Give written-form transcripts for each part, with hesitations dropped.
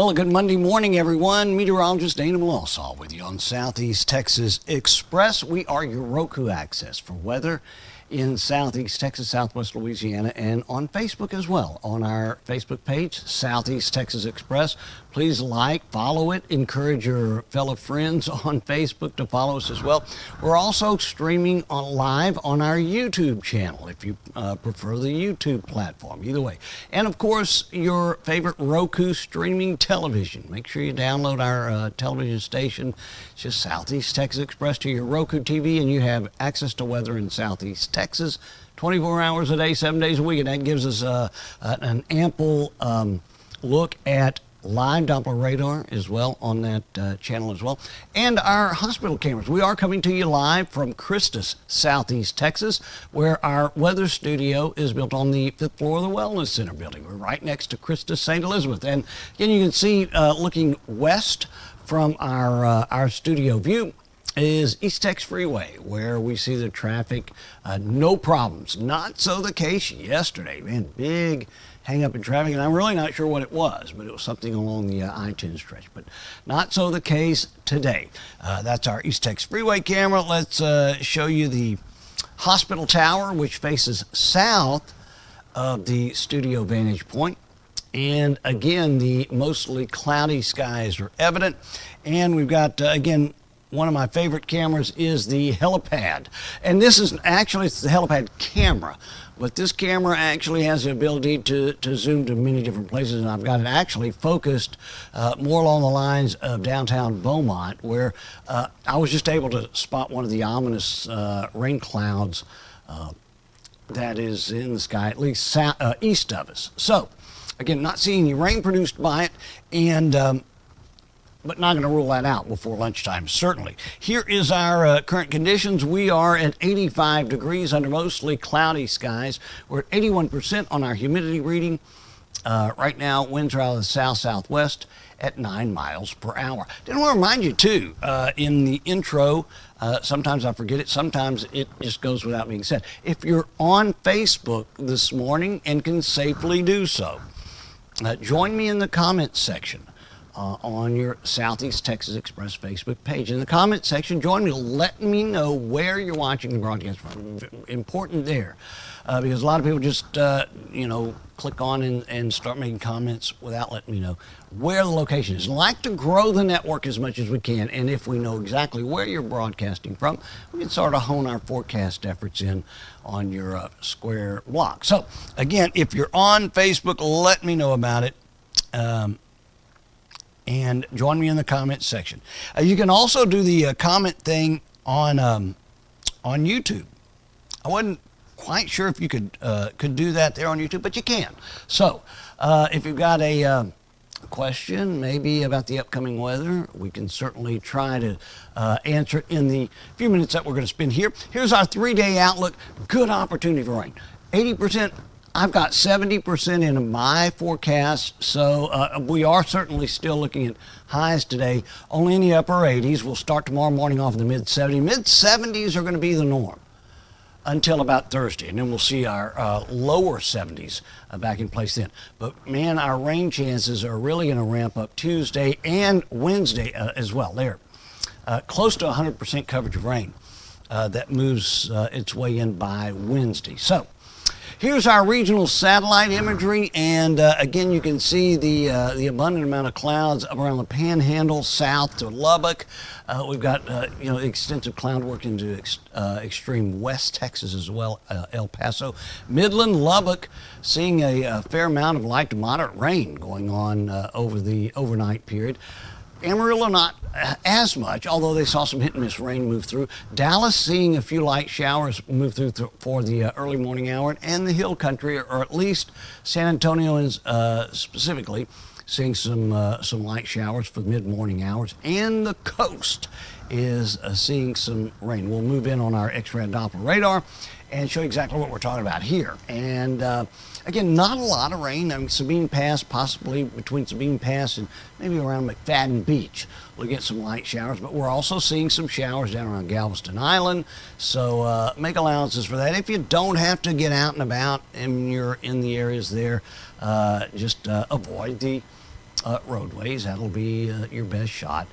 Well, good Monday morning, everyone. Meteorologist Dana Melancon with you on Southeast Texas Express. We are your Roku access for weather in Southeast Texas, Southwest Louisiana, and on Facebook as well. On our Facebook page, Southeast Texas Express. Please like, follow it, encourage your fellow friends on Facebook to follow us as well. We're also streaming live on our YouTube channel if you prefer the YouTube platform, either way. And of course, your favorite Roku streaming television. Make sure you download our television station. It's just Southeast Texas Express to your Roku TV, and you have access to weather in Southeast Texas 24 hours a day, 7 days a week, and that gives us an ample look at live Doppler radar as well on that channel as well, and our hospital cameras. We are coming to you live from Christus, Southeast Texas, where our weather studio is built on the 5th floor of the Wellness Center building. We're right next to Christus St. Elizabeth, and again, you can see looking west from our studio view is East Tex Freeway, where we see the traffic, no problems. Not so the case yesterday, man, big hang up in traffic, and I'm really not sure what it was, but it was something along the I-10 stretch, but not so the case today. That's our East Tex Freeway camera. Let's show you the hospital tower, which faces south of the studio vantage point. And again, the mostly cloudy skies are evident, and we've got, again, one of my favorite cameras is the helipad. And this is actually, it's the helipad camera, but this camera actually has the ability to zoom to many different places, and I've got it actually focused more along the lines of downtown Beaumont, where I was just able to spot one of the ominous rain clouds that is in the sky, at least east of us. So, again, not seeing any rain produced by it, and but not going to rule that out before lunchtime, certainly. Here is our current conditions. We are at 85 degrees under mostly cloudy skies. We're at 81% on our humidity reading. Right now, winds are out of the south-southwest at 9 miles per hour. Didn't want to remind you, too, in the intro, sometimes I forget it, sometimes it just goes without being said. If you're on Facebook this morning and can safely do so, join me in the comments section. On your Southeast Texas Express Facebook page. In the comment section, join me, let me know where you're watching the broadcast from. Important there, because a lot of people just, click on and start making comments without letting me know where the location is. I like to grow the network as much as we can, and if we know exactly where you're broadcasting from, we can sort of hone our forecast efforts in on your square block. So, again, if you're on Facebook, let me know about it. And join me in the comment section. You can also do the comment thing on YouTube. I wasn't quite sure if you could do that there on YouTube, but you can. So if you've got a question maybe about the upcoming weather, we can certainly try to answer it in the few minutes that we're going to spend here. Here's our 3-day outlook. Good opportunity for rain. 80%. I've got 70% in my forecast, so we are certainly still looking at highs today, only in the upper 80s. We'll start tomorrow morning off in the mid-70s. Mid-70s are going to be the norm until about Thursday, and then we'll see our lower 70s back in place then. But, man, our rain chances are really going to ramp up Tuesday and Wednesday as well. They're close to 100% coverage of rain that moves its way in by Wednesday. So, here's our regional satellite imagery, and again, you can see the abundant amount of clouds up around the Panhandle, south to Lubbock. We've got extensive cloud work into extreme West Texas as well, El Paso, Midland, Lubbock, seeing a fair amount of light to moderate rain going on over the overnight period. Amarillo, not as much, although they saw some hit-and-miss rain move through. Dallas light few light showers move through for the early morning hour, and the hill country, or at least San Antonio is specifically, seeing some light showers for the mid-morning hours, and the coast is seeing some rain. We'll move in on our X-ray Doppler radar and show you exactly what we're talking about here. And again, not a lot of rain. I mean, Sabine Pass, possibly between Sabine Pass and maybe around McFadden Beach, we'll get some light showers, but we're also seeing some showers down around Galveston Island, so make allowances for that. If you don't have to get out and about and you're in the areas there, just avoid the roadways. That'll be your best shot.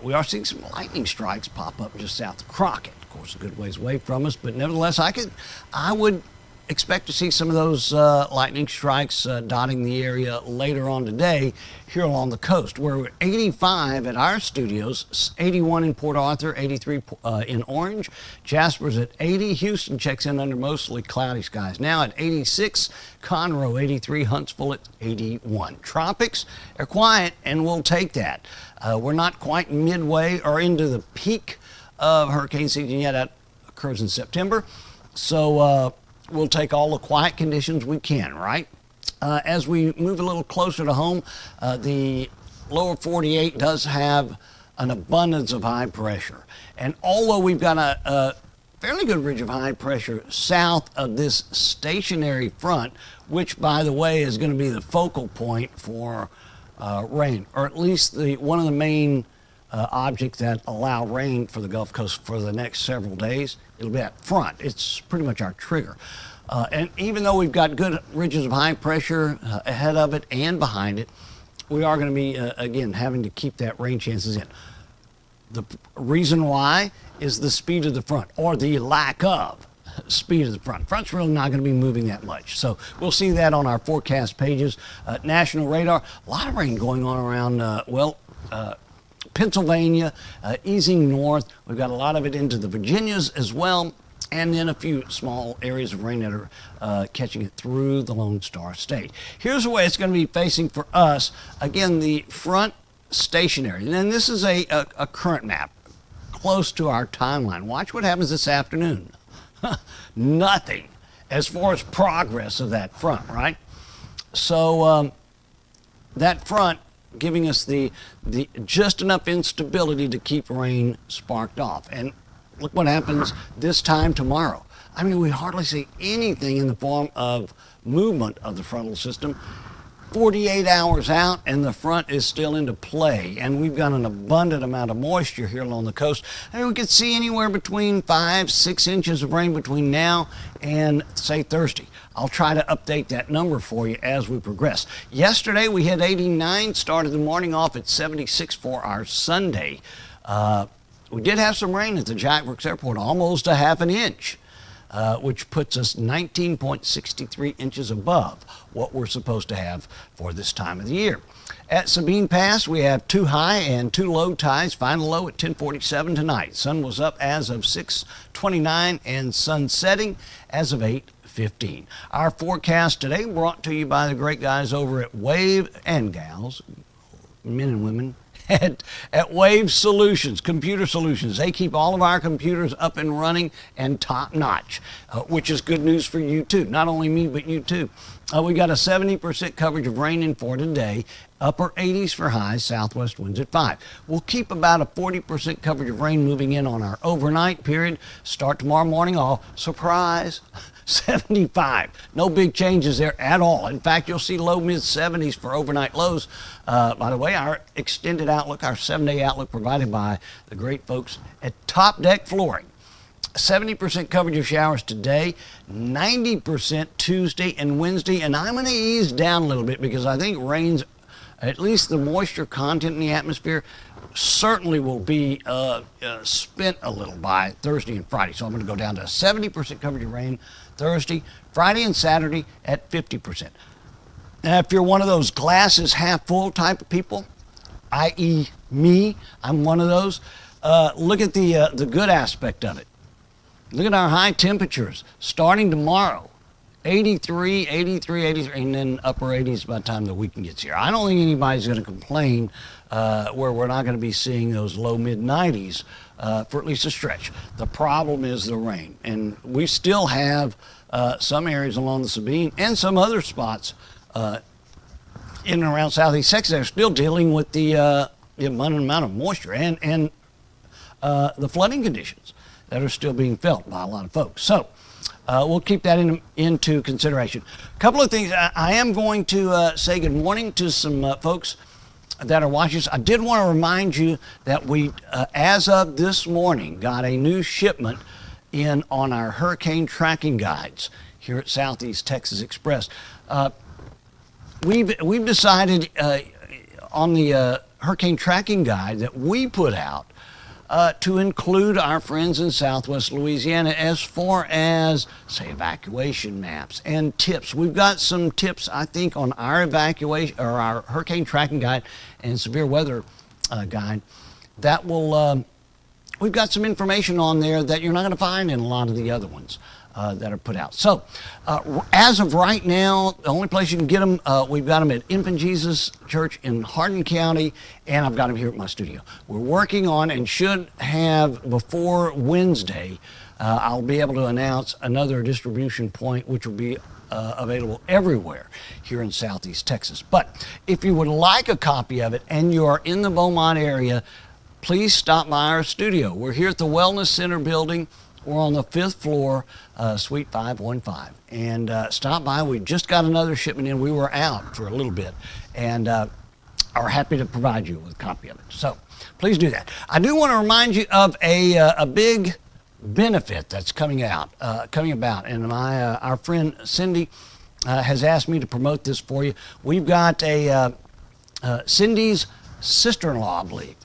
We are seeing some lightning strikes pop up just south of Crockett. Of course, a good ways away from us, but nevertheless, I would expect to see some of those lightning strikes dotting the area later on today here along the coast. We're 85 at our studios, 81 in Port Arthur, 83 in Orange. Jasper's at 80. Houston checks in under mostly cloudy skies now at 86. Conroe 83. Huntsville at 81. Tropics are quiet, and we'll take that. We're not quite midway or into the peak of hurricane season yet. That occurs in September. So we'll take all the quiet conditions we can, right? As we move a little closer to home, the lower 48 does have an abundance of high pressure. And although we've got a fairly good ridge of high pressure south of this stationary front, which, by the way, is going to be the focal point for rain, or at least one of the main objects that allow rain for the Gulf Coast for the next several days, it'll be that front. It's pretty much our trigger. And even though we've got good ridges of high pressure ahead of it and behind it, we are going to be, again, having to keep that rain chances in. The reason why is the speed of the front, or the lack of speed of the front. Front's really not going to be moving that much. So we'll see that on our forecast pages. National radar, a lot of rain going on around, Pennsylvania, easing north. We've got a lot of it into the Virginias as well, and then a few small areas of rain that are catching it through the Lone Star State. Here's the way it's going to be facing for us. Again, the front stationary. And then this is a current map close to our timeline. Watch what happens this afternoon. Nothing as far as progress of that front, right? So that front giving us the just enough instability to keep rain sparked off. And look what happens this time tomorrow. I mean, we hardly see anything in the form of movement of the frontal system. 48 hours out and the front is still into play, and we've got an abundant amount of moisture here along the coast. I mean, we could see anywhere between 5-6 inches of rain between now and, say, Thursday. I'll try to update that number for you as we progress. Yesterday we hit 89, started the morning off at 76 for our Sunday. We did have some rain at the Jack Brooks Airport, almost a half an inch. Which puts us 19.63 inches above what we're supposed to have for this time of the year. At Sabine Pass, we have 2 high and 2 low tides. Final low at 10:47 tonight. Sun was up as of 6:29 and sun setting as of 8:15. Our forecast today brought to you by the great guys over at Wave, and gals, men and women, at Wave Solutions, Computer Solutions. They keep all of our computers up and running and top notch, which is good news for you too. Not only me, but you too. We got a 70% coverage of rain in for today, upper 80s for highs, southwest winds at 5. We'll keep about a 40% coverage of rain moving in on our overnight period. Start tomorrow morning off, surprise, 75. No big changes there at all. In fact, you'll see low mid 70s for overnight lows. By the way, our extended outlook, our 7-day outlook provided by the great folks at Top Deck Flooring. 70% coverage of showers today, 90% Tuesday and Wednesday. And I'm going to ease down a little bit because I think rain's, at least the moisture content in the atmosphere, certainly will be spent a little by Thursday and Friday. So I'm going to go down to 70% coverage of rain Thursday, Friday and Saturday at 50%. Now, if you're one of those glasses half full type of people, i.e. me, I'm one of those, look at the good aspect of it. Look at our high temperatures starting tomorrow. 83, 83, 83, and then upper 80s by the time the weekend gets here. I don't think anybody's going to complain where we're not going to be seeing those low mid 90s for at least a stretch. The problem is the rain, and we still have some areas along the Sabine and some other spots in and around southeast Texas that are still dealing with the abundant amount of moisture and the flooding conditions that are still being felt by a lot of folks. So we'll keep that into consideration. A couple of things. I am going to say good morning to some folks that are watching us. I did want to remind you that we, as of this morning, got a new shipment in on our hurricane tracking guides here at Southeast Texas Express. We've decided on the hurricane tracking guide that we put out to include our friends in Southwest Louisiana as far as, say, evacuation maps and tips. We've got some tips, I think, on our evacuation or our hurricane tracking guide and severe weather guide that will. We've got some information on there that you're not going to find in a lot of the other ones that are put out. So, as of right now, the only place you can get them, we've got them at Infant Jesus Church in Hardin County, and I've got them here at my studio. We're working on and should have before Wednesday, I'll be able to announce another distribution point, which will be available everywhere here in Southeast Texas. But if you would like a copy of it and you are in the Beaumont area, please stop by our studio. We're here at the Wellness Center building. We're on the 5th floor, Suite 515. And stop by. We just got another shipment in. We were out for a little bit and are happy to provide you with a copy of it. So please do that. I do want to remind you of a big benefit that's coming about. And our friend Cindy has asked me to promote this for you. We've got Cindy's sister-in-law, I believe,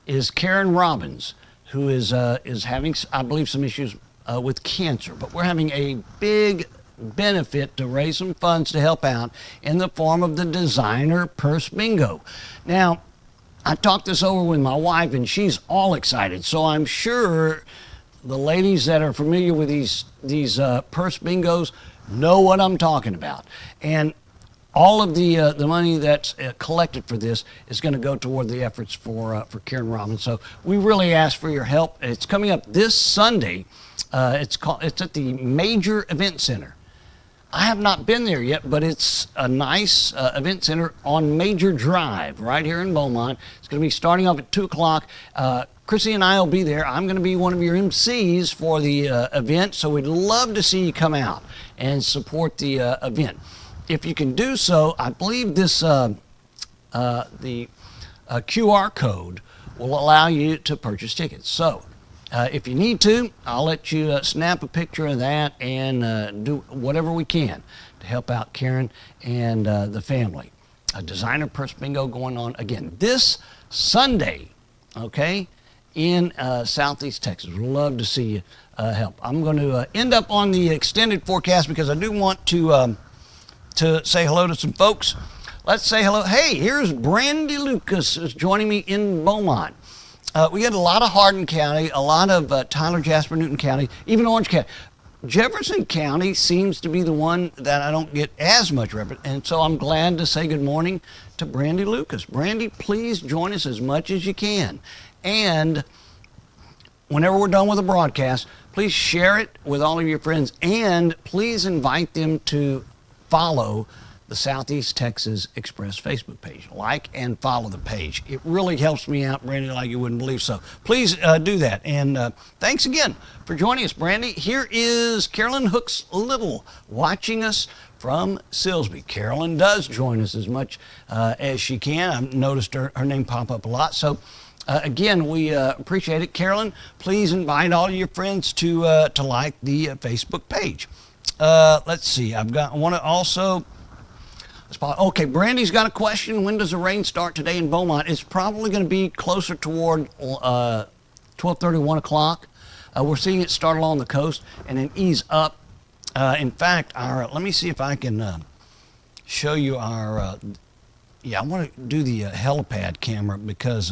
is Karen Robbins, who is having, I believe, some issues with cancer. But we're having a big benefit to raise some funds to help out in the form of the designer purse bingo. Now, I talked this over with my wife, and she's all excited. So I'm sure the ladies that are familiar with these purse bingos know what I'm talking about. And all of the money that's collected for this is going to go toward the efforts for Karen Robbins. So we really ask for your help. It's coming up this Sunday. It's at the Major Event Center. I have not been there yet, but it's a nice event center on Major Drive right here in Beaumont. It's going to be starting off at 2 o'clock. Chrissy and I will be there. I'm going to be one of your MCs for the event, so we'd love to see you come out and support the event. If you can do so, I believe this the QR code will allow you to purchase tickets. So if you need to, I'll let you snap a picture of that and do whatever we can to help out Karen and the family. A designer purse bingo going on again this Sunday, okay, in Southeast Texas. We'd love to see you help. I'm going to end up on the extended forecast because I do want to say hello to some folks. Let's say hello. Hey, here's Brandy Lucas is joining me in Beaumont. We got a lot of Hardin County, a lot of Tyler, Jasper, Newton County, even Orange County. Jefferson County seems to be the one that I don't get as much representation, and so I'm glad to say good morning to Brandy Lucas. Brandy, please join us as much as you can. And whenever we're done with the broadcast, please share it with all of your friends, and please invite them to follow the Southeast Texas Express Facebook page. Like and follow the page. It really helps me out, Brandy, like you wouldn't believe. So please do that. And thanks again for joining us, Brandy. Here is Carolyn Hooks Little watching us from Silsbee. Carolyn does join us as much as she can. I've noticed her name pop up a lot. So again, we appreciate it. Carolyn, please invite all your friends to like the Facebook page. Let's see. I want to also. Okay, Brandy's got a question. When does the rain start today in Beaumont? It's probably going to be closer toward 12:30, 1 o'clock. We're seeing it start along the coast and then ease up. In fact, let me see if I can show you our. I want to do the helipad camera because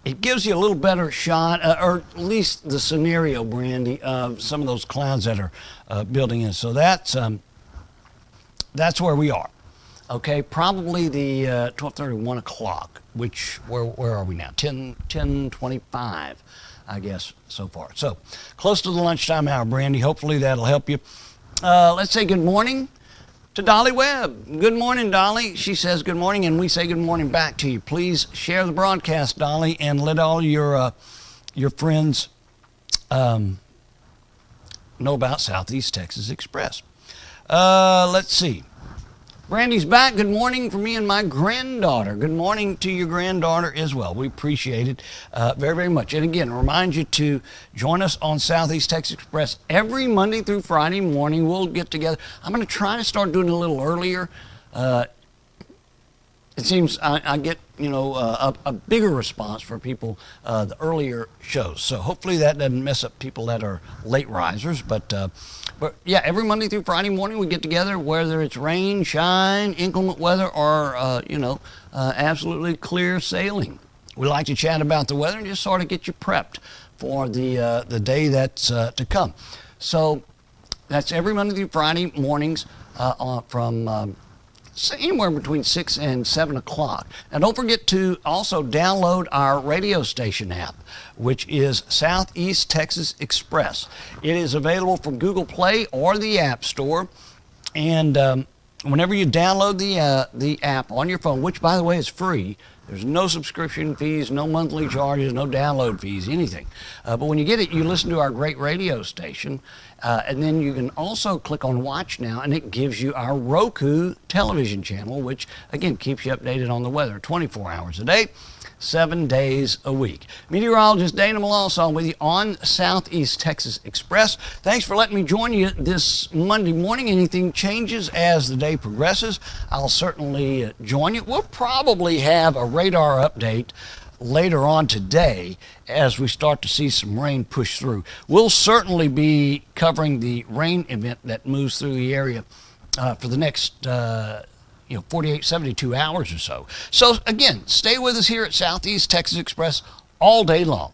it gives you a little better shot, or at least the scenario, Brandy, of some of those clouds that are building in. So that's where we are. Okay, probably the 12:30, 1 o'clock, which, where are we now? 10:25, I guess, so far. So close to the lunchtime hour, Brandy. Hopefully that'll help you. Let's say good morning to Dolly Webb. Good morning, Dolly. She says good morning, and we say good morning back to you. Please share the broadcast, Dolly, and let all your friends know about Southeast Texas Express. Let's see. Brandy's back. Good morning from me and my granddaughter. Good morning to your granddaughter as well. We appreciate it very, very much. And again, remind you to join us on Southeast Texas Express every Monday through Friday morning. We'll get together. I'm going to try to start doing it a little earlier. It seems I get, a bigger response for people the earlier shows. So hopefully that doesn't mess up people that are late risers. But yeah, every Monday through Friday morning we get together, whether it's rain, shine, inclement weather, or absolutely clear sailing. We like to chat about the weather and just sort of get you prepped for the day that's to come. So that's every Monday through Friday mornings from anywhere between 6 and 7 o'clock. Now don't forget to also download our radio station app, which is Southeast Texas Express. It is available from Google Play or the App Store. And whenever you download the app on your phone, which by the way is free, there's no subscription fees, no monthly charges, no download fees, anything. But when you get it, you listen to our great radio station, and then you can also click on Watch Now, and it gives you our Roku television channel, which, again, keeps you updated on the weather 24 hours a day, 7 days a week. Meteorologist Dana Melancon with you on Southeast Texas Express. Thanks for letting me join you this Monday morning. Anything changes as the day progresses, I'll certainly join you. We'll probably have a radar update later on today as we start to see some rain push through. We'll certainly be covering the rain event that moves through the area for the next 48, 72 hours or so. So again, stay with us here at Southeast Texas Express all day long.